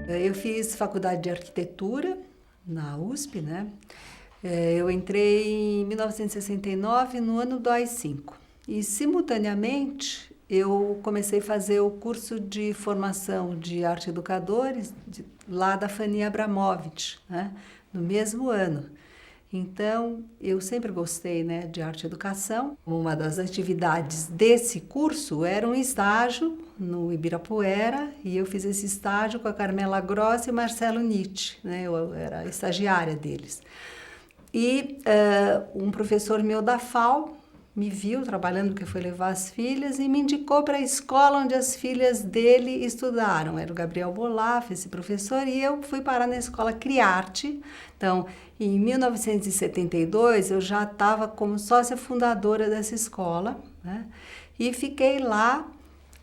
Eu fiz faculdade de arquitetura na USP, né? Eu entrei em 1969, no ano do AI-5. E, simultaneamente, eu comecei a fazer o curso de formação de arte educadores lá da Fanny Abramovich, né? No mesmo ano. Então, eu sempre gostei, né, de arte e educação. Uma das atividades desse curso era um estágio no Ibirapuera, e eu fiz esse estágio com a Carmela Grossi e o Marcelo Nietzsche, né? Eu era estagiária deles. E um professor meu da FAO me viu trabalhando, porque foi levar as filhas, e me indicou para a escola onde as filhas dele estudaram. Era o Gabriel Bolaf, esse professor, e eu fui parar na escola Criarte. Então, em 1972, eu já estava como sócia fundadora dessa escola, né? E fiquei lá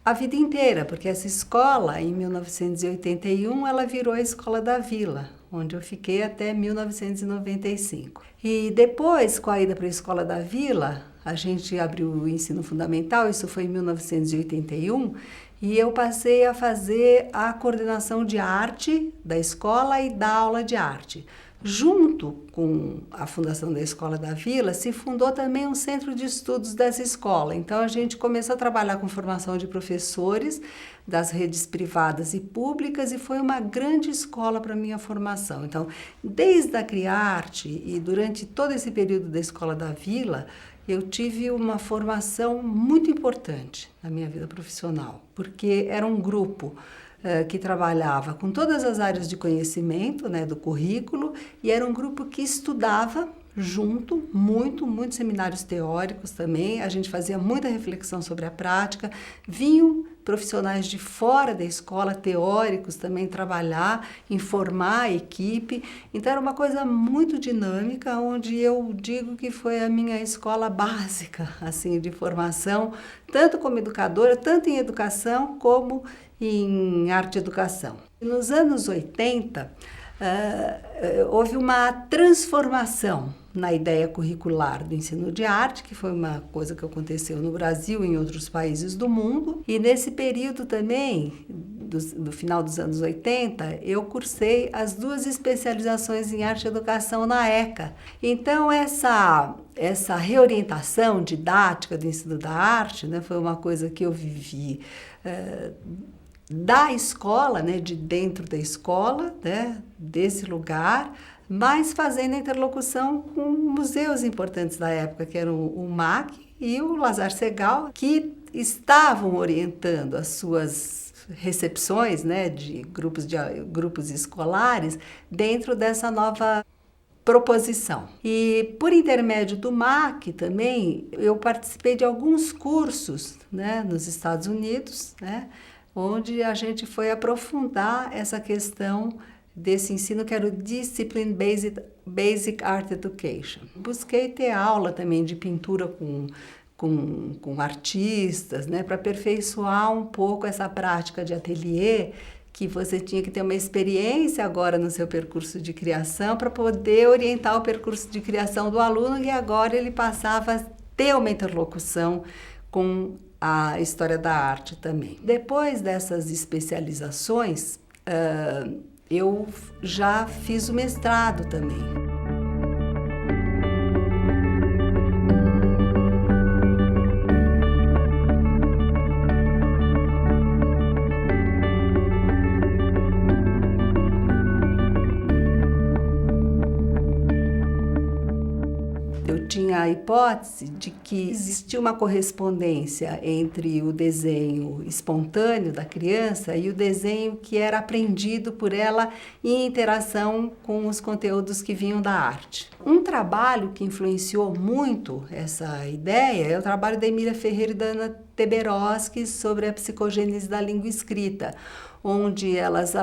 a vida inteira, porque essa escola, em 1981, ela virou a Escola da Vila, onde eu fiquei até 1995. E depois, com a ida para a Escola da Vila, a gente abriu o ensino fundamental, isso foi em 1981, e eu passei a fazer a coordenação de arte da escola e da aula de arte. Junto com a fundação da Escola da Vila, se fundou também um centro de estudos dessa escola. Então, a gente começou a trabalhar com formação de professores das redes privadas e públicas, e foi uma grande escola para a minha formação. Então, desde a Criarte e durante todo esse período da Escola da Vila, eu tive uma formação muito importante na minha vida profissional, porque era um grupo que trabalhava com todas as áreas de conhecimento, né, do currículo, e era um grupo que estudava junto, muitos seminários teóricos também, a gente fazia muita reflexão sobre a prática, vinham profissionais de fora da escola, teóricos também, trabalhar, informar a equipe. Então era uma coisa muito dinâmica, onde eu digo que foi a minha escola básica, assim, de formação, tanto como educadora, tanto em educação como em arte e educação. Nos anos 80, houve uma transformação na ideia curricular do ensino de arte, que foi uma coisa que aconteceu no Brasil e em outros países do mundo. E nesse período também, do final dos anos 80, eu cursei as 2 especializações em arte e educação na ECA. Então, essa reorientação didática do ensino da arte, né, foi uma coisa que eu vivi da escola, né, de dentro da escola, né, desse lugar, mas fazendo interlocução com museus importantes da época, que eram o MAC e o Lazar Segal, que estavam orientando as suas recepções, né, de grupos escolares dentro dessa nova proposição. E por intermédio do MAC também, eu participei de alguns cursos, né, nos Estados Unidos, né, onde a gente foi aprofundar essa questão desse ensino que era o Discipline Basic Art Education. Busquei ter aula também de pintura com artistas, né, para aperfeiçoar um pouco essa prática de ateliê, que você tinha que ter uma experiência agora no seu percurso de criação para poder orientar o percurso de criação do aluno, e agora ele passava a ter uma interlocução com a história da arte também. Depois dessas especializações, eu já fiz o mestrado também. Eu tinha a hipótese de que existia uma correspondência entre o desenho espontâneo da criança e o desenho que era aprendido por ela em interação com os conteúdos que vinham da arte. Um trabalho que influenciou muito essa ideia é o trabalho da Emília Ferreira e da Ana Teberoski sobre a psicogênese da língua escrita, onde elas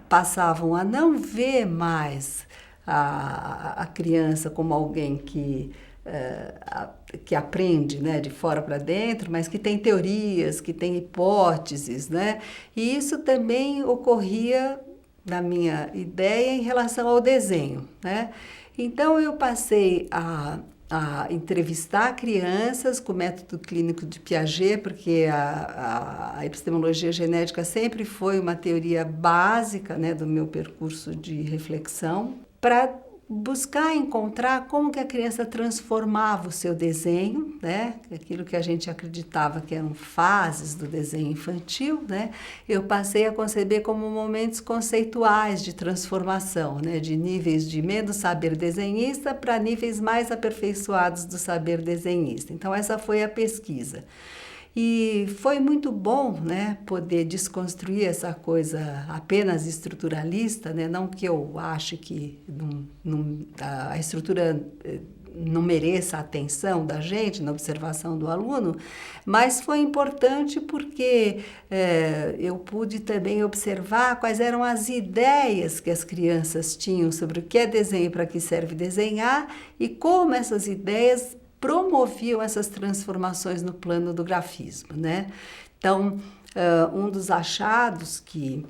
passavam a não ver mais a criança como alguém que aprende, né, de fora para dentro, mas que tem teorias, que tem hipóteses, né? E isso também ocorria, na minha ideia, em relação ao desenho, né? Então, eu passei a a entrevistar crianças com o método clínico de Piaget, porque a epistemologia genética sempre foi uma teoria básica, né, do meu percurso de reflexão, para buscar encontrar como que a criança transformava o seu desenho, né? Aquilo que a gente acreditava que eram fases do desenho infantil, né? Eu passei a conceber como momentos conceituais de transformação, né? De níveis de menos saber desenhista para níveis mais aperfeiçoados do saber desenhista. Então essa foi a pesquisa. E foi muito bom, né, poder desconstruir essa coisa apenas estruturalista, né? Não que eu ache que a estrutura não mereça a atenção da gente na observação do aluno, mas foi importante porque eu pude também observar quais eram as ideias que as crianças tinham sobre o que é desenho e para que serve desenhar e como essas ideias promoviam essas transformações no plano do grafismo, né? Então, um dos achados que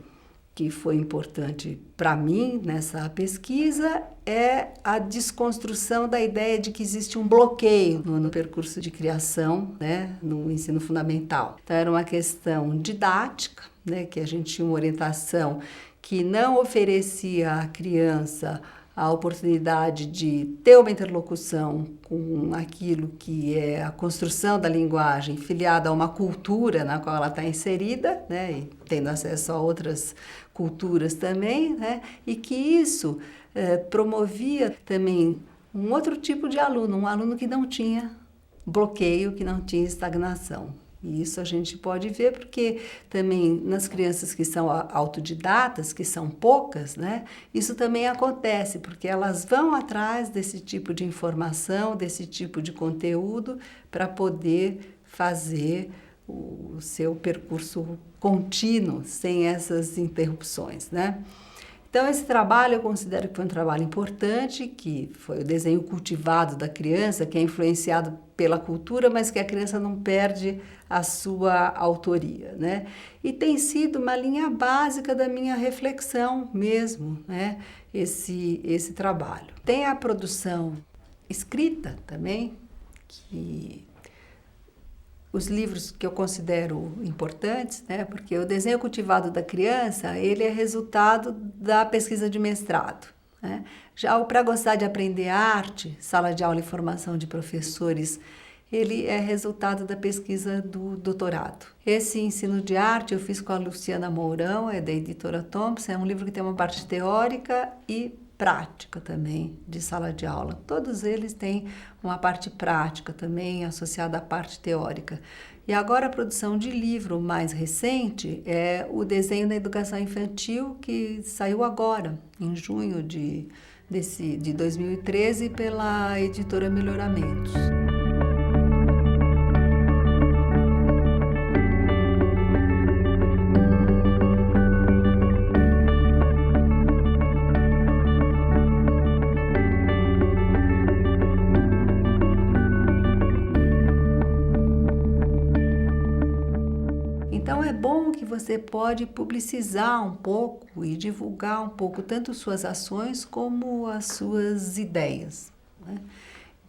foi importante para mim nessa pesquisa é a desconstrução da ideia de que existe um bloqueio no percurso de criação, né, no ensino fundamental. Então, era uma questão didática, né, que a gente tinha uma orientação que não oferecia à criança a oportunidade de ter uma interlocução com aquilo que é a construção da linguagem filiada a uma cultura na qual ela está inserida, né, e tendo acesso a outras culturas também, né, e que isso promovia também um outro tipo de aluno, um aluno que não tinha bloqueio, que não tinha estagnação. E isso a gente pode ver porque também nas crianças que são autodidatas, que são poucas, né, isso também acontece, porque elas vão atrás desse tipo de informação, desse tipo de conteúdo, para poder fazer o seu percurso contínuo, sem essas interrupções, né? Então, esse trabalho eu considero que foi um trabalho importante, que foi o desenho cultivado da criança, que é influenciado pela cultura, mas que a criança não perde a sua autoria, né? E tem sido uma linha básica da minha reflexão mesmo, né? Esse trabalho. Tem a produção escrita também, que os livros que eu considero importantes, né? Porque o desenho cultivado da criança, ele é resultado da pesquisa de mestrado, né? Já o Para Gostar de Aprender Arte, Sala de Aula e Formação de Professores, ele é resultado da pesquisa do doutorado. Esse ensino de arte eu fiz com a Luciana Mourão, é da editora Thompson, é um livro que tem uma parte teórica e prática também de sala de aula. Todos eles têm uma parte prática também associada à parte teórica. E agora a produção de livro mais recente é o Desenho na Educação Infantil, que saiu agora, em junho de 2013, pela editora Melhoramentos. Então é bom que você pode publicizar um pouco e divulgar um pouco tanto suas ações como as suas ideias, né?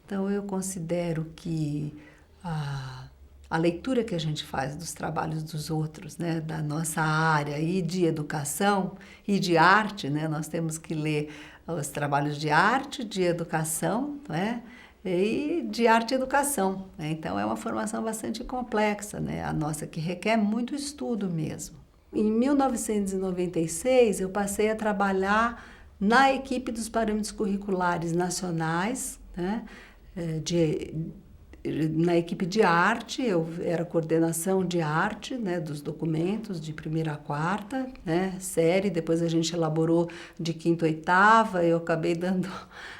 Então eu considero que a leitura que a gente faz dos trabalhos dos outros, né, da nossa área e de educação e de arte, né, nós temos que ler os trabalhos de arte, de educação, né, e de arte e educação, né? Então é uma formação bastante complexa, né? A nossa, que requer muito estudo mesmo. Em 1996 eu passei a trabalhar na equipe dos parâmetros curriculares nacionais, né? Na equipe de arte, eu era coordenação de arte, né, dos documentos de primeira a quarta, né, série, depois a gente elaborou de quinta a oitava, eu acabei dando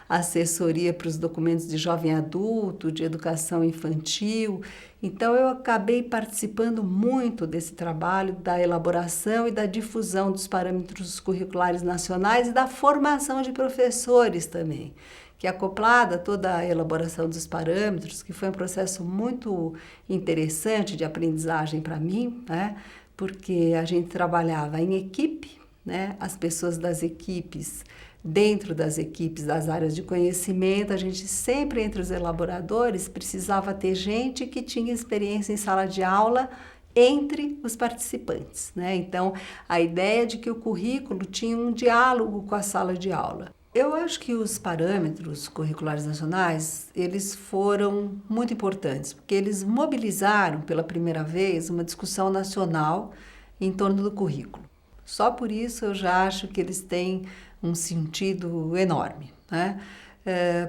assessoria para os documentos de jovem adulto, de educação infantil, então eu acabei participando muito desse trabalho da elaboração e da difusão dos parâmetros curriculares nacionais e da formação de professores também, que é acoplada a toda a elaboração dos parâmetros, que foi um processo muito interessante de aprendizagem para mim, né? Porque a gente trabalhava em equipe, né, as pessoas das equipes, dentro das equipes das áreas de conhecimento, a gente sempre, entre os elaboradores, precisava ter gente que tinha experiência em sala de aula entre os participantes, né? Então, a ideia de que o currículo tinha um diálogo com a sala de aula. Eu acho que os parâmetros curriculares nacionais, eles foram muito importantes, porque eles mobilizaram pela primeira vez uma discussão nacional em torno do currículo. Só por isso eu já acho que eles têm um sentido enorme, né?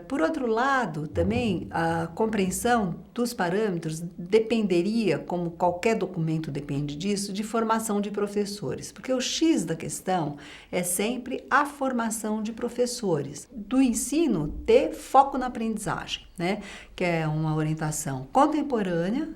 Por outro lado, também a compreensão dos parâmetros dependeria, como qualquer documento depende disso, de formação de professores, porque o X da questão é sempre a formação de professores, do ensino ter foco na aprendizagem, né? Que é uma orientação contemporânea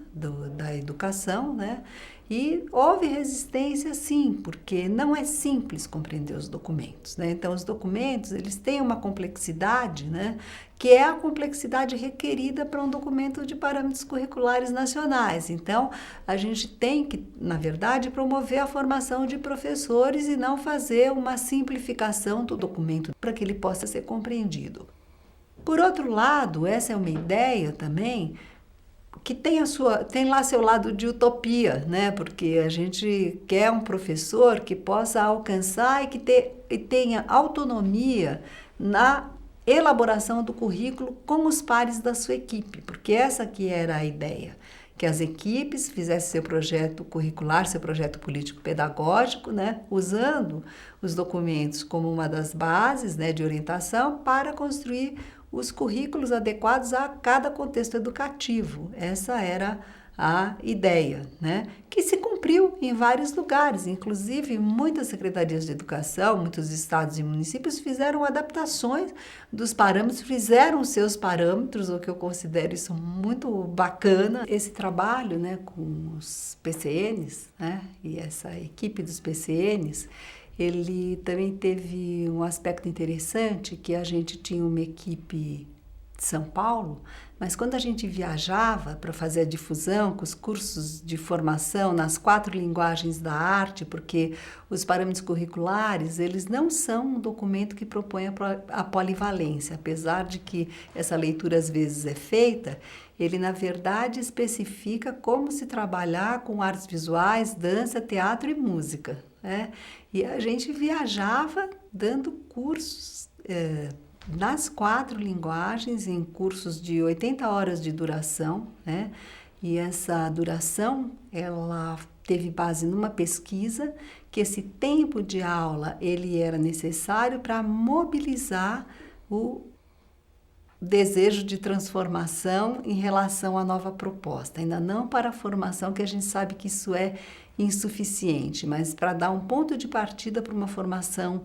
da educação, né? E houve resistência, sim, porque não é simples compreender os documentos, né? Então, os documentos, eles têm uma complexidade, né? Que é a complexidade requerida para um documento de parâmetros curriculares nacionais. Então, a gente tem que, na verdade, promover a formação de professores e não fazer uma simplificação do documento para que ele possa ser compreendido. Por outro lado, essa é uma ideia também que tem lá seu lado de utopia, né? Porque a gente quer um professor que possa alcançar e tenha autonomia na elaboração do currículo com os pares da sua equipe, porque essa que era a ideia, que as equipes fizessem seu projeto curricular, seu projeto político-pedagógico, né? Usando os documentos como uma das bases, né, de orientação para construir os currículos adequados a cada contexto educativo. Essa era a ideia, né? Que se cumpriu em vários lugares, inclusive muitas secretarias de educação, muitos estados e municípios fizeram adaptações dos parâmetros, fizeram seus parâmetros, o que eu considero isso muito bacana. Esse trabalho, né, com os PCNs, né, e essa equipe dos PCNs, ele também teve um aspecto interessante, que a gente tinha uma equipe de São Paulo, mas quando a gente viajava para fazer a difusão com os cursos de formação nas 4 linguagens da arte, porque os parâmetros curriculares, eles não são um documento que propõe a polivalência, apesar de que essa leitura às vezes é feita, ele na verdade especifica como se trabalhar com artes visuais, dança, teatro e música, né? E a gente viajava dando cursos nas 4 linguagens, em cursos de 80 horas de duração, né? E essa duração, ela teve base numa pesquisa, que esse tempo de aula, ele era necessário para mobilizar o desejo de transformação em relação à nova proposta, ainda não para a formação, que a gente sabe que isso é insuficiente, mas para dar um ponto de partida para uma formação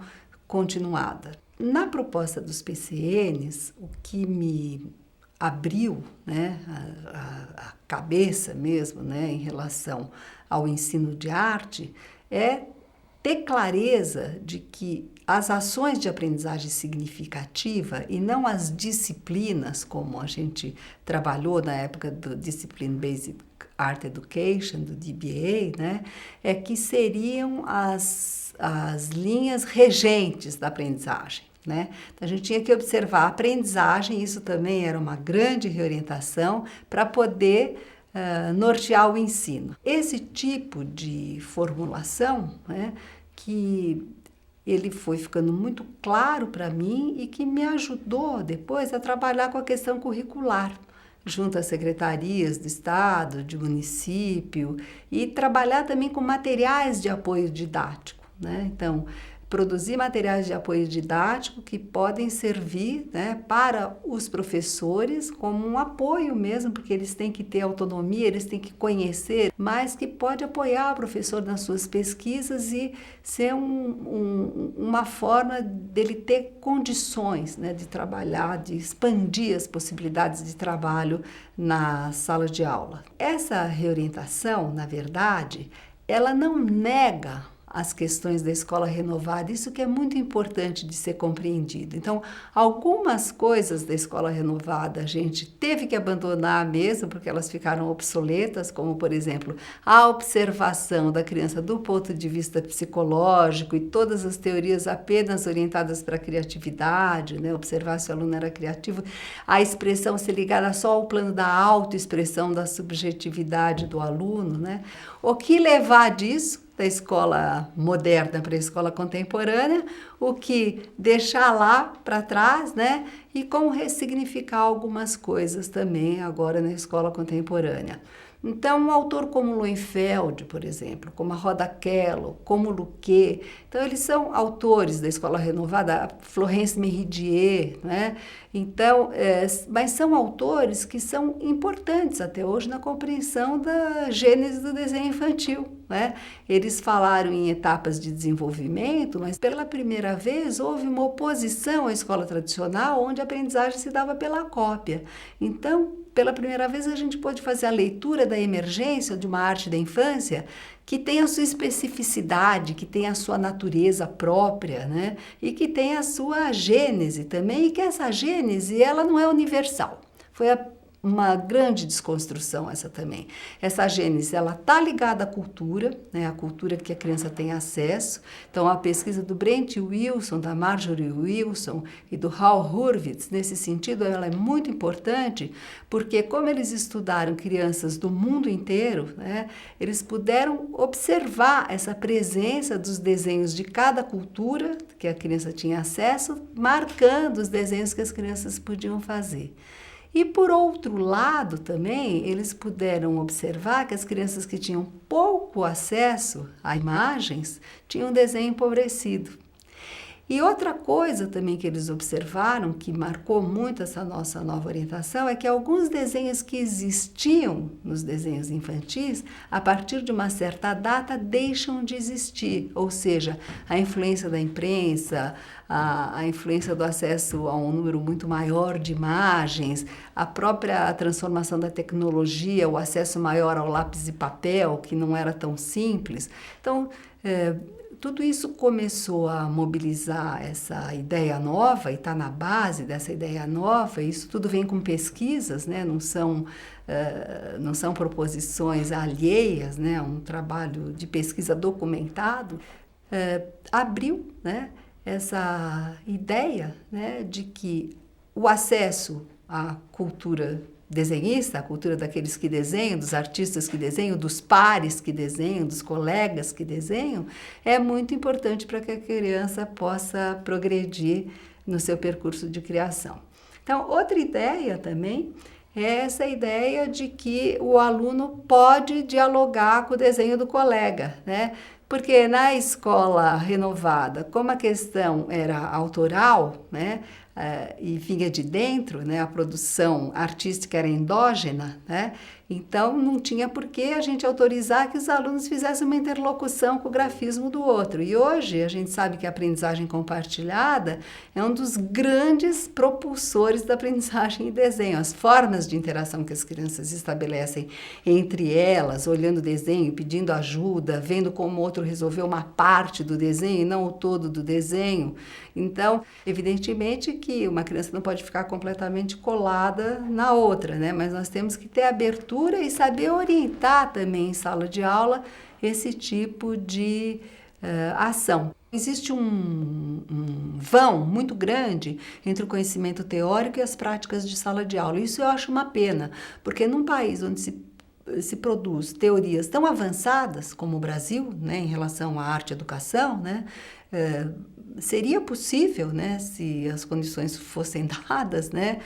continuada. Na proposta dos PCNs, o que me abriu, né, a cabeça mesmo, né, em relação ao ensino de arte é ter clareza de que as ações de aprendizagem significativa e não as disciplinas, como a gente trabalhou na época do Discipline Based Art Education, do DBA, né, é que seriam as linhas regentes da aprendizagem, né? Então, a gente tinha que observar a aprendizagem, isso também era uma grande reorientação para poder nortear o ensino. Esse tipo de formulação, né, que ele foi ficando muito claro para mim e que me ajudou depois a trabalhar com a questão curricular, junto às secretarias do estado, de município, e trabalhar também com materiais de apoio didático, né? Então, produzir materiais de apoio didático que podem servir, né, para os professores como um apoio mesmo, porque eles têm que ter autonomia, eles têm que conhecer, mas que pode apoiar o professor nas suas pesquisas e ser uma forma dele ter condições, né, de trabalhar, de expandir as possibilidades de trabalho na sala de aula. Essa reorientação, na verdade, ela não nega as questões da escola renovada, isso que é muito importante de ser compreendido. Então, algumas coisas da escola renovada a gente teve que abandonar mesmo, porque elas ficaram obsoletas, como, por exemplo, a observação da criança do ponto de vista psicológico e todas as teorias apenas orientadas para a criatividade, né? Observar se o aluno era criativo, a expressão ser ligada só ao plano da autoexpressão, da subjetividade do aluno, né? O que levar disso da escola moderna para a escola contemporânea, o que deixar lá para trás, né? E como ressignificar algumas coisas também agora na escola contemporânea. Então, um autor como Lohenfeld, por exemplo, como a Rhoda Kahlo, como Luquet, então eles são autores da escola renovada, a Florence Méridier, né? Então, mas são autores que são importantes até hoje na compreensão da gênese do desenho infantil, né? Eles falaram em etapas de desenvolvimento, mas pela primeira vez houve uma oposição à escola tradicional, onde a aprendizagem se dava pela cópia. Então, pela primeira vez a gente pôde fazer a leitura da emergência de uma arte da infância que tem a sua especificidade, que tem a sua natureza própria, né? E que tem a sua gênese também, e que essa gênese ela não é universal. Foi uma grande desconstrução essa também. Essa gênese, ela está ligada à cultura, né? A cultura que a criança tem acesso. Então, a pesquisa do Brent Wilson, da Marjorie Wilson e do Hal Hurwitz, nesse sentido, ela é muito importante, porque como eles estudaram crianças do mundo inteiro, né? Eles puderam observar essa presença dos desenhos de cada cultura que a criança tinha acesso, marcando os desenhos que as crianças podiam fazer. E, por outro lado, também, eles puderam observar que as crianças que tinham pouco acesso a imagens tinham um desenho empobrecido. E outra coisa também que eles observaram, que marcou muito essa nossa nova orientação, é que alguns desenhos que existiam nos desenhos infantis, a partir de uma certa data, deixam de existir. Ou seja, a influência da imprensa, a influência do acesso a um número muito maior de imagens, a própria transformação da tecnologia, o acesso maior ao lápis e papel, que não era tão simples. Então, tudo isso começou a mobilizar essa ideia nova e está na base dessa ideia nova. Isso tudo vem com pesquisas, né? Não são proposições alheias, né? Um trabalho de pesquisa documentado. Abriu, né? Essa ideia, né? De que o acesso à cultura desenhista, a cultura daqueles que desenham, dos artistas que desenham, dos pares que desenham, dos colegas que desenham, é muito importante para que a criança possa progredir no seu percurso de criação. Então, outra ideia também é essa ideia de que o aluno pode dialogar com o desenho do colega, né? Porque na escola renovada, como a questão era autoral, né? E vinha de dentro, né? A produção artística era endógena, né? Então, não tinha por que a gente autorizar que os alunos fizessem uma interlocução com o grafismo do outro. E hoje, a gente sabe que a aprendizagem compartilhada é um dos grandes propulsores da aprendizagem em desenho. As formas de interação que as crianças estabelecem entre elas, olhando o desenho, pedindo ajuda, vendo como o outro resolveu uma parte do desenho e não o todo do desenho. Então, evidentemente que uma criança não pode ficar completamente colada na outra, né? Mas nós temos que ter abertura e saber orientar também em sala de aula esse tipo de ação. Existe um vão muito grande entre o conhecimento teórico e as práticas de sala de aula. Isso eu acho uma pena, porque num país onde se produz teorias tão avançadas como o Brasil, né, em relação à arte e educação, né, seria possível, né, se as condições fossem dadas, né,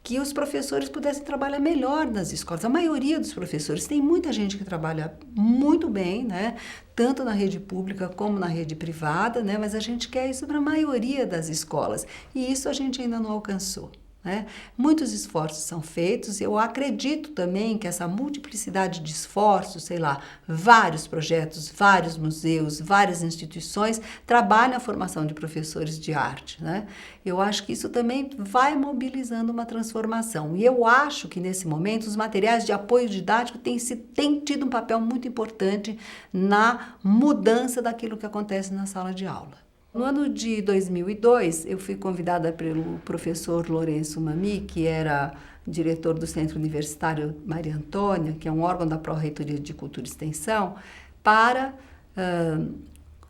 que os professores pudessem trabalhar melhor nas escolas. A maioria dos professores, tem muita gente que trabalha muito bem, né? Tanto na rede pública como na rede privada, né? Mas a gente quer isso para a maioria das escolas. E isso a gente ainda não alcançou. né? Muitos esforços são feitos. Eu acredito também que essa multiplicidade de esforços, sei lá, vários projetos, vários museus, várias instituições trabalham a formação de professores de arte, né? Eu acho que isso também vai mobilizando uma transformação. E eu acho que, nesse momento, os materiais de apoio didático têm tido um papel muito importante na mudança daquilo que acontece na sala de aula. No ano de 2002, eu fui convidada pelo professor Lourenço Mami, que era diretor do Centro Universitário Maria Antônia, que é um órgão da Pró-Reitoria de Cultura e Extensão, para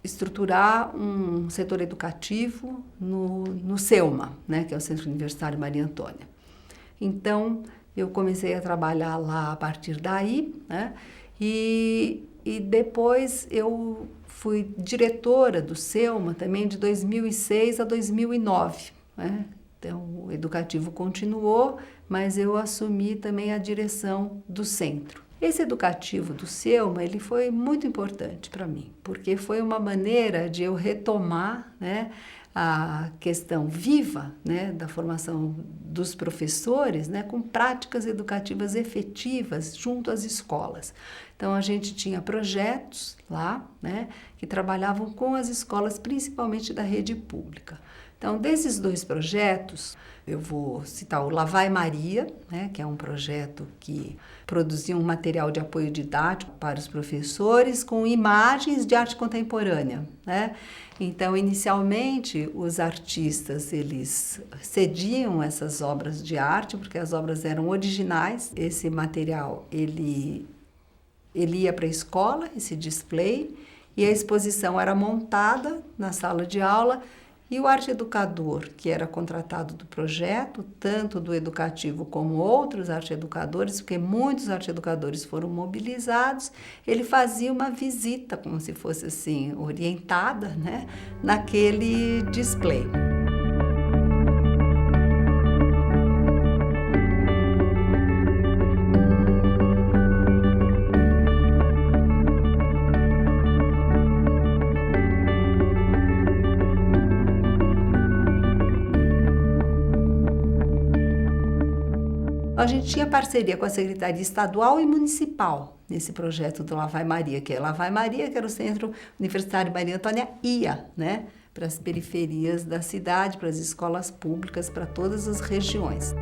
estruturar um setor educativo no CEUMA, né, que é o Centro Universitário Maria Antônia. Então, eu comecei a trabalhar lá a partir daí, né, e depois eu fui diretora do CEUMA também de 2006 a 2009, né? Então, o educativo continuou, mas eu assumi também a direção do centro. Esse educativo do CEUMA, ele foi muito importante para mim, porque foi uma maneira de eu retomar, né, a questão viva, né, da formação dos professores, né, com práticas educativas efetivas junto às escolas. Então, a gente tinha projetos lá, né, que trabalhavam com as escolas, principalmente da rede pública. Então, desses 2 projetos, eu vou citar o Lá Vai Maria, né, que é um projeto que produzia um material de apoio didático para os professores com imagens de arte contemporânea, né? Então, inicialmente, os artistas, eles cediam essas obras de arte, porque as obras eram originais. Esse material, ele ia para a escola, esse display, e a exposição era montada na sala de aula, e o arte educador, que era contratado do projeto, tanto do educativo como outros arte educadores, porque muitos arte educadores foram mobilizados, ele fazia uma visita, como se fosse assim, orientada, né, naquele display. A gente tinha parceria com a Secretaria Estadual e Municipal nesse projeto do Lá Vai Maria, que era o Centro Universitário Maria Antônia, né, para as periferias da cidade, para as escolas públicas, para todas as regiões.